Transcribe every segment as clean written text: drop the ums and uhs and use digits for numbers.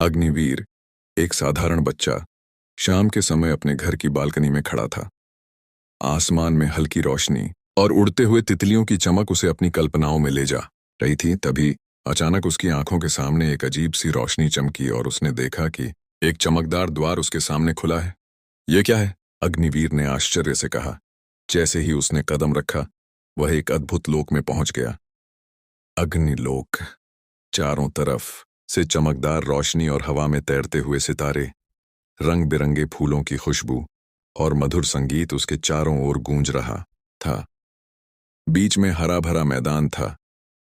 अग्निवीर, एक साधारण बच्चा, शाम के समय अपने घर की बालकनी में खड़ा था। आसमान में हल्की रोशनी और उड़ते हुए तितलियों की चमक उसे अपनी कल्पनाओं में ले जा रही थी। तभी अचानक उसकी आंखों के सामने एक अजीब सी रोशनी चमकी और उसने देखा कि एक चमकदार द्वार उसके सामने खुला है। यह क्या है? अग्निवीर ने आश्चर्य से कहा। जैसे ही उसने कदम रखा, वह एक अद्भुत लोक में पहुंच गया। अग्निलोक। चारों तरफ से चमकदार रोशनी और हवा में तैरते हुए सितारे, रंग बिरंगे फूलों की खुशबू और मधुर संगीत उसके चारों ओर गूंज रहा था। बीच में हरा भरा मैदान था,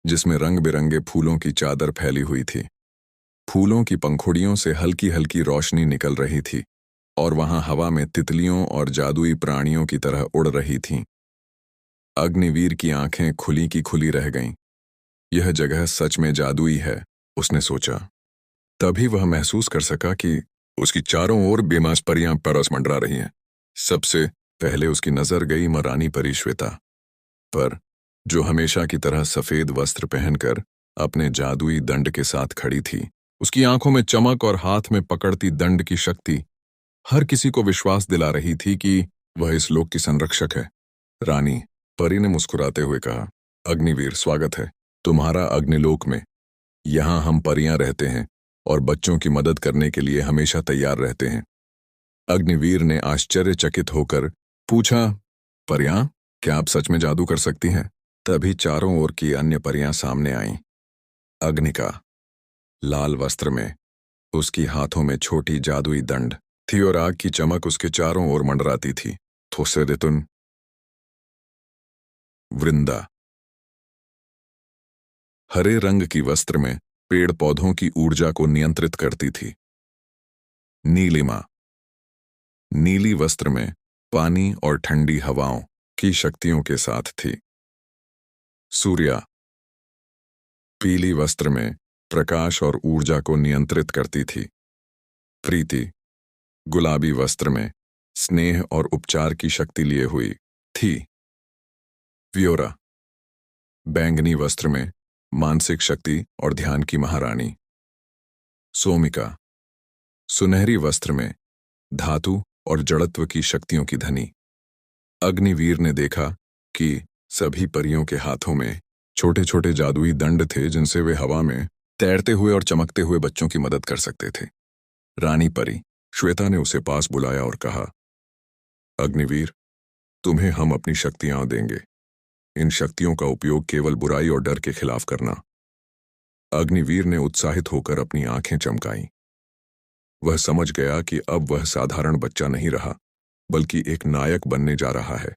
जिसमें रंग बिरंगे फूलों की चादर फैली हुई थी। फूलों की पंखुड़ियों से हल्की हल्की रोशनी निकल रही थी और वहां हवा में तितलियों और जादुई प्राणियों की तरह उड़ रही थीं। अग्निवीर की आंखें खुली की खुली रह गईं। यह जगह सच में जादुई है, उसने सोचा। तभी वह महसूस कर सका कि उसकी चारों ओर बेमास परियां परस मंडरा रही हैं। सबसे पहले उसकी नजर गई महारानी परी श्वेता पर, जो हमेशा की तरह सफेद वस्त्र पहनकर अपने जादुई दंड के साथ खड़ी थी। उसकी आंखों में चमक और हाथ में पकड़ती दंड की शक्ति हर किसी को विश्वास दिला रही थी कि वह इस लोक की संरक्षक है। रानी परी ने मुस्कुराते हुए कहा, अग्निवीर, स्वागत है तुम्हारा अग्निलोक में। यहाँ हम परियां रहते हैं और बच्चों की मदद करने के लिए हमेशा तैयार रहते हैं। अग्निवीर ने आश्चर्यचकित होकर पूछा, परियां, क्या आप सच में जादू कर सकती हैं? तभी चारों ओर की अन्य परियां सामने आईं। अग्निका, लाल वस्त्र में, उसकी हाथों में छोटी जादुई दंड थी और आग की चमक उसके चारों ओर मंडराती थी। थोसेदेतुन, वृंदा, हरे रंग की वस्त्र में पेड़ पौधों की ऊर्जा को नियंत्रित करती थी। नीलिमा, नीली वस्त्र में पानी और ठंडी हवाओं की शक्तियों के साथ थी। सूर्या, पीली वस्त्र में प्रकाश और ऊर्जा को नियंत्रित करती थी। प्रीति, गुलाबी वस्त्र में स्नेह और उपचार की शक्ति लिए हुई थी। व्योरा, बैंगनी वस्त्र में मानसिक शक्ति और ध्यान की महारानी। सोमिका, सुनहरी वस्त्र में धातु और जड़त्व की शक्तियों की धनी। अग्निवीर ने देखा कि सभी परियों के हाथों में छोटे छोटे जादुई दंड थे, जिनसे वे हवा में तैरते हुए और चमकते हुए बच्चों की मदद कर सकते थे। रानी परी श्वेता ने उसे पास बुलाया और कहा, अग्निवीर, तुम्हें हम अपनी शक्तियां देंगे। इन शक्तियों का उपयोग केवल बुराई और डर के खिलाफ करना। अग्निवीर ने उत्साहित होकर अपनी आंखें चमकाईं। वह समझ गया कि अब वह साधारण बच्चा नहीं रहा, बल्कि एक नायक बनने जा रहा है।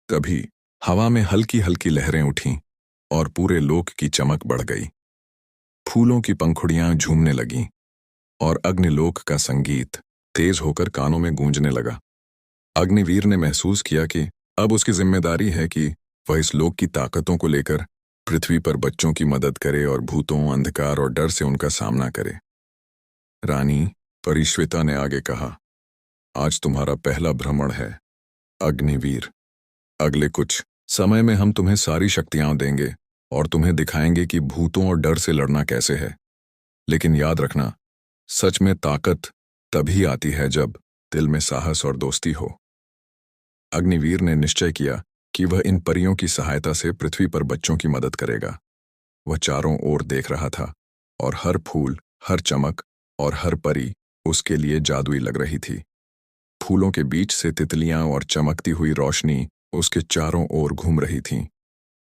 तभी हवा में हल्की हल्की लहरें उठीं और पूरे लोक की चमक बढ़ गई। फूलों की पंखुड़ियां झूमने लगीं और अग्निलोक का संगीत तेज होकर कानों में गूंजने लगा। अग्निवीर ने महसूस किया कि अब उसकी जिम्मेदारी है कि वह इस लोक की ताकतों को लेकर पृथ्वी पर बच्चों की मदद करे और भूतों, अंधकार और डर से उनका सामना करे। रानी परी श्वेता ने आगे कहा, आज तुम्हारा पहला भ्रमण है अग्निवीर। अगले कुछ समय में हम तुम्हें सारी शक्तियां देंगे और तुम्हें दिखाएंगे कि भूतों और डर से लड़ना कैसे है। लेकिन याद रखना, सच में ताकत तभी आती है जब दिल में साहस और दोस्ती हो। अग्निवीर ने निश्चय किया कि वह इन परियों की सहायता से पृथ्वी पर बच्चों की मदद करेगा। वह चारों ओर देख रहा था और हर फूल, हर चमक और हर परी उसके लिए जादुई लग रही थी। फूलों के बीच से तितलियां और चमकती हुई रोशनी उसके चारों ओर घूम रही थीं,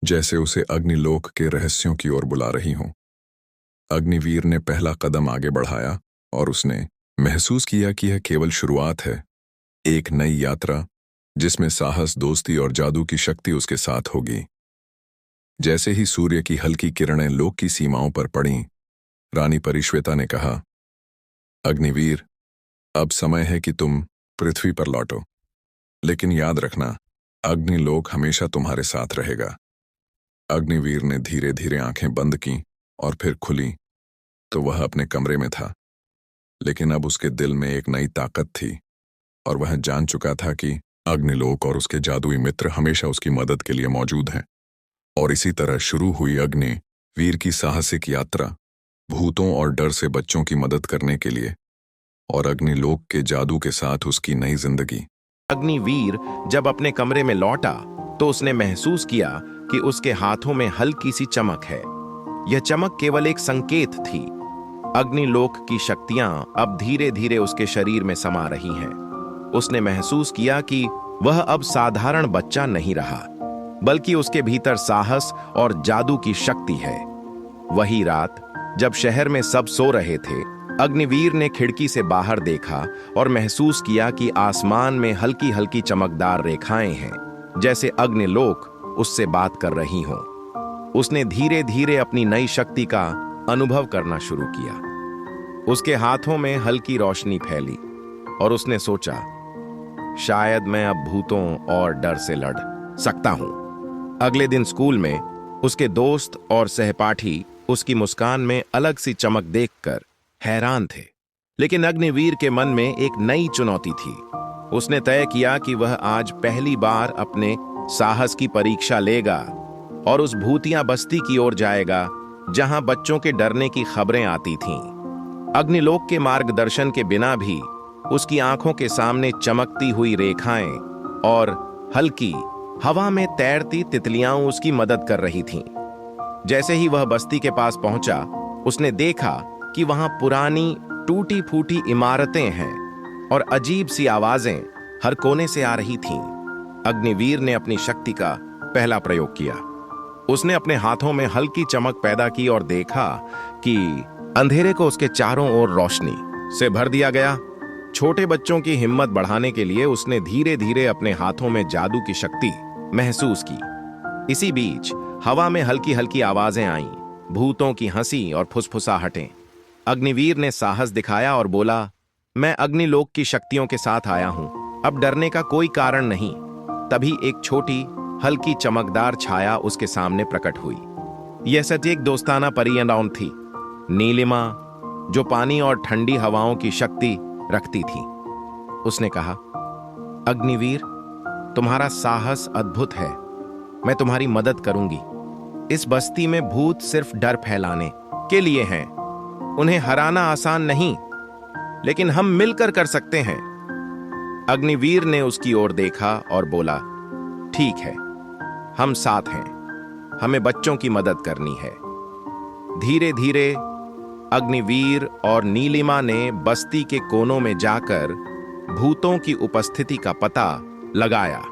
जैसे उसे अग्निलोक के रहस्यों की ओर बुला रही हों। अग्निवीर ने पहला कदम आगे बढ़ाया और उसने महसूस किया कि यह केवल शुरुआत है, एक नई यात्रा जिसमें साहस, दोस्ती और जादू की शक्ति उसके साथ होगी। जैसे ही सूर्य की हल्की किरणें लोक की सीमाओं पर पड़ीं, रानी परी श्वेता ने कहा, अग्निवीर, अब समय है कि तुम पृथ्वी पर लौटो। लेकिन याद रखना, अग्निलोक हमेशा तुम्हारे साथ रहेगा। अग्निवीर ने धीरे धीरे आंखें बंद कीं और फिर खुली तो वह अपने कमरे में था। लेकिन अब उसके दिल में एक नई ताकत थी और वह जान चुका था कि अग्निलोक और उसके जादुई मित्र हमेशा उसकी मदद के लिए मौजूद हैं। और इसी तरह शुरू हुई अग्निवीर की साहसिक यात्रा, भूतों और डर से बच्चों की मदद करने के लिए और अग्निलोक के जादू के साथ उसकी नई जिंदगी। अग्निवीर जब अपने कमरे में लौटा तो उसने महसूस किया कि उसके हाथों में हल्की सी चमक है। यह चमक केवल एक संकेत थी। अग्निलोक की शक्तियां अब धीरे धीरे उसके शरीर में समा रही हैं। उसने महसूस किया कि वह अब साधारण बच्चा नहीं रहा, बल्कि उसके भीतर साहस और जादू की शक्ति है। वही रात जब शहर में सब सो रहे थे, अग्निवीर ने खिड़की से बाहर देखा और महसूस किया कि आसमान में हल्की हल्की चमकदार रेखाएं हैं, जैसे अग्निलोक उससे बात कर रही हों। उसने धीरे धीरे अपनी नई शक्ति का अनुभव करना शुरू किया। उसके हाथों में हल्की रोशनी फैली और उसने सोचा, शायद मैं अब भूतों और डर से लड़ सकता हूं। अगले दिन स्कूल में उसके दोस्त और सहपाठी उसकी मुस्कान में अलग सी चमक देखकर हैरान थे, लेकिन अग्निवीर के मन में एक नई चुनौती थी। उसने तय किया कि वह आज पहली बार अपने साहस की परीक्षा लेगा और उस भूतिया बस्ती की ओर जाएगा जहां बच्चों के डरने की खबरें आती थीं। अग्निलोक के मार्गदर्शन के बिना भी उसकी आंखों के सामने चमकती हुई रेखाएं और हल्की हवा में तैरती तितलियां उसकी मदद कर रही थीं। जैसे ही वह बस्ती के पास पहुंचा, उसने देखा कि वहां पुरानी टूटी फूटी इमारतें हैं और अजीब सी आवाजें हर कोने से आ रही थीं। अग्निवीर ने अपनी शक्ति का पहला प्रयोग किया। उसने अपने हाथों में हल्की चमक पैदा की और देखा कि अंधेरे को उसके चारों ओर रोशनी से भर दिया गया। छोटे बच्चों की हिम्मत बढ़ाने के लिए उसने धीरे धीरे अपने हाथों में जादू की शक्ति महसूस की। इसी बीच हवा में हल्की हल्की आवाजें आईं, भूतों की हंसी और फुसफुसाहटें। अग्निवीर ने साहस दिखाया और बोला, मैं अग्निलोक की शक्तियों के साथ आया हूं, अब डरने का कोई कारण नहीं। तभी एक छोटी हल्की चमकदार छाया उसके सामने प्रकट हुई। यह सच एक दोस्ताना परी थी, नीलिमा, जो पानी और ठंडी हवाओं की शक्ति रखती थी। उसने कहा, अग्निवीर, तुम्हारा साहस अद्भुत है, मैं तुम्हारी मदद करूंगी। इस बस्ती में भूत सिर्फ डर फैलाने के लिए हैं, उन्हें हराना आसान नहीं, लेकिन हम मिलकर कर सकते हैं। अग्निवीर ने उसकी ओर देखा और बोला, ठीक है, हम साथ हैं, हमें बच्चों की मदद करनी है। धीरे धीरे अग्निवीर और नीलिमा ने बस्ती के कोनों में जाकर भूतों की उपस्थिति का पता लगाया।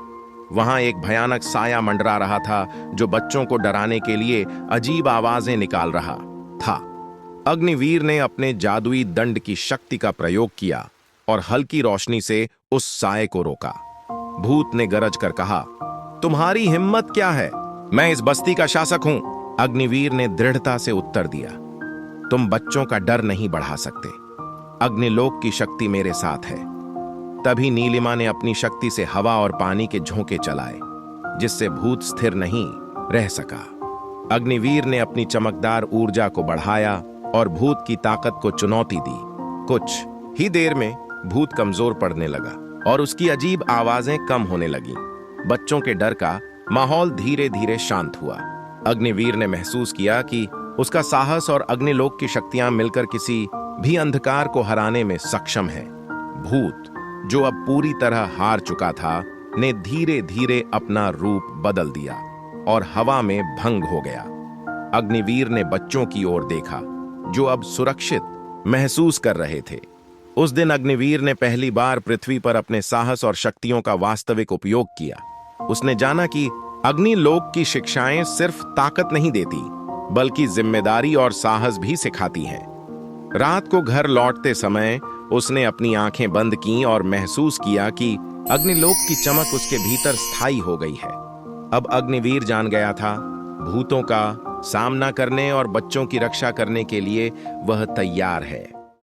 वहां एक भयानक साया मंडरा रहा था जो बच्चों को डराने के लिए अजीब आवाजें निकाल रहा था। अग्निवीर ने अपने जादुई दंड की शक्ति का प्रयोग किया और हल्की रोशनी से उस साये को रोका। भूत ने गरज कर कहा, तुम्हारी हिम्मत क्या है? मैं इस बस्ती का शासक हूं। अग्निवीर ने दृढ़ता से उत्तर दिया, तुम बच्चों का डर नहीं बढ़ा सकते, अग्निलोक की शक्ति मेरे साथ है। तभी नीलिमा ने अपनी शक्ति से हवा और पानी के झोंके चलाए, जिससे भूत स्थिर नहीं रह सका। अग्निवीर ने अपनी चमकदार ऊर्जा को बढ़ाया और भूत की ताकत को चुनौती दी। कुछ ही देर में भूत कमजोर पड़ने लगा और उसकी अजीब आवाजें कम होने लगीं। बच्चों के डर का माहौल धीरे धीरे शांत हुआ। अग्निवीर ने महसूस किया कि उसका साहस और अग्निलोक की शक्तियां मिलकर किसी भी अंधकार को हराने में सक्षम हैं। भूत, जो अब पूरी तरह हार चुका था, ने धीरे धीरे अपना रूप बदल दिया और हवा में भंग हो गया। अग्निवीर ने बच्चों की ओर देखा, जो अब सुरक्षित महसूस कर रहे थे। उस दिन अग्निवीर ने पहली बार पृथ्वी पर अपने साहस और शक्तियों का वास्तविक उपयोग किया। उसने जाना कि अग्निलोक की शिक्षाएं सिर्फ ताकत नहीं देती, बल्कि जिम्मेदारी और साहस भी सिखाती हैं। रात को घर लौटते समय उसने अपनी आंखें बंद कीं और महसूस किया कि अग्निलोक की चमक उसके भीतर स्थायी हो गई है। अब अग्निवीर जान गया था, भूतों का सामना करने और बच्चों की रक्षा करने के लिए वह तैयार है।